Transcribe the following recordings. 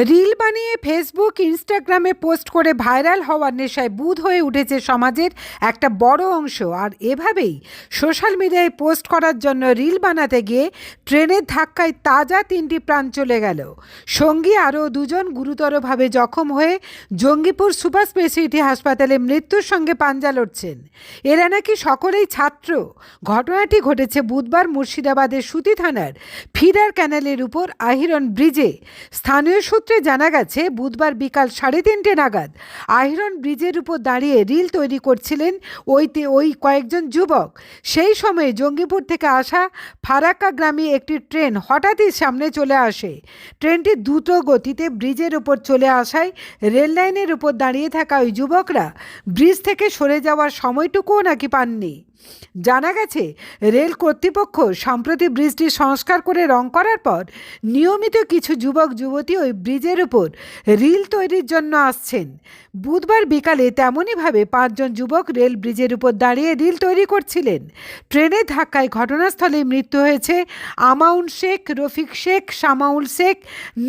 Reel বানিয়ে Facebook ইনস্টাগ্রামে post করে ভাইরাল হওয়ার নেশায় বুঁদ হয়ে উঠেছে সমাজের একটা বড় অংশ। আর এভাবেই সোশ্যাল মিডিয়ায় পোস্ট করার জন্য রিল বানাতে গিয়ে ট্রেনের ধাক্কায় তাজা 3টি প্রাণ চলে গেল। সঙ্গী আরও 2জন গুরুতরভাবে জখম হয়ে জঙ্গিপুর সুপার স্পেশালিটি হাসপাতালে মৃত্যুর সঙ্গে পাঞ্জা লড়ছেন। এরা নাকি সকলেই ছাত্র। ঘটনাটি ঘটেছে বুধবার মুর্শিদাবাদের সুতি থানার ফিডার ক্যানেলের উপর আহিরন ব্রিজে। স্থানীয় সূত্রে জানা গেছে, বুধবার বিকাল 3:30 নাগাদ আহিরন ব্রিজের উপর দাঁড়িয়ে রিল তৈরি করছিলেন ওই কয়েকজন যুবক। সেই সময় জঙ্গিপুর থেকে আসা ফারাক্কাগামী একটি ট্রেন হঠাৎই সামনে চলে আসে। ট্রেনটি দ্রুত গতিতে ব্রিজের উপর চলে আসায় রেল লাইনের উপর দাঁড়িয়ে থাকা ওই যুবকরা ব্রিজ থেকে সরে যাওয়ার সময়টুকুও নাকি পাননি। জানা গেছে, রেল কর্তৃপক্ষ সম্প্রতি ব্রিজটি সংস্কার করে রং করার পর নিয়মিত কিছু যুবক যুবতী ওই ব্রিজের উপর রিল তৈরির জন্য আসছেন। বুধবার বিকালে তেমনইভাবে 5 জন যুবক রেল ব্রিজের উপর দাঁড়িয়ে রিল তৈরি করছিলেন। ট্রেনের ধাক্কায় ঘটনাস্থলেই মৃত্যু হয়েছে আমাউন শেখ, রফিক শেখ, শামাউল শেখ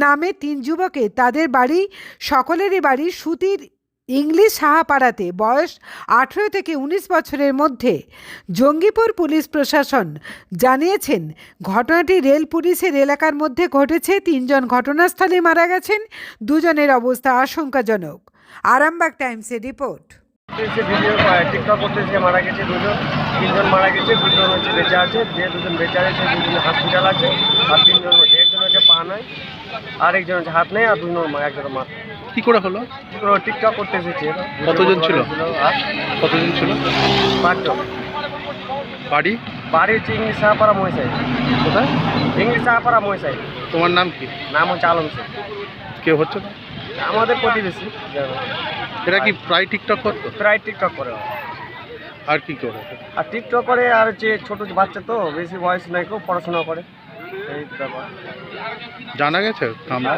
নামে 3 যুবকের। তাদের সকলেরই বাড়ি সুতির ইংলিশ সাহাপাড়াতে। বয়স 18 থেকে 19 বছরের মধ্যে। জঙ্গিপুর পুলিশ প্রশাসন জানিয়েছেন, ঘটনাটি রেল পুলিশের এলাকার মধ্যে ঘটেছে। 3 জন ঘটনাস্থলে মারা গেছেন, 2 জনের অবস্থা আশঙ্কাজনক। আরামবাগ টাইমসের রিপোর্ট। টিকটক করতে এসে মারা গেছে 2 জন, 3 জন মারা গেছে, 2 জন হচ্ছে বেঁচে আছে। যে 2 জন বেঁচে আছে সেই 2 জন হসপিটাল আছে। আর 3 জন হচ্ছে, একজন হচ্ছে পা নাই, আর একজন হচ্ছে হাত নেই, আর 2 জন একজন মাথা। কি করে হলো? টিকটক করতে এসেছে। কতজন ছিল? কতজন ছিল? 5 জন। বাড়ি বাড়ি হচ্ছে ইংলিশ সাহাপাড়া মহিষাই। কোথায়? ইংলিশ সাহাপাড়া মহিষাই। তোমার নাম কি? নাম হচ্ছে আলম শেখ। কেউ হচ্ছে না? আমাদের প্রতিবেশী। এরা কি প্রায় টিকটক করতো? প্রায় টিকটক করে। আর কি করে? আর টিকটক করে, আর হচ্ছে ছোটো বাচ্চা তো, বেশি বয়স নাই, কেউ পড়াশোনা করে, এই ব্যাপার জানা গেছে নামটা?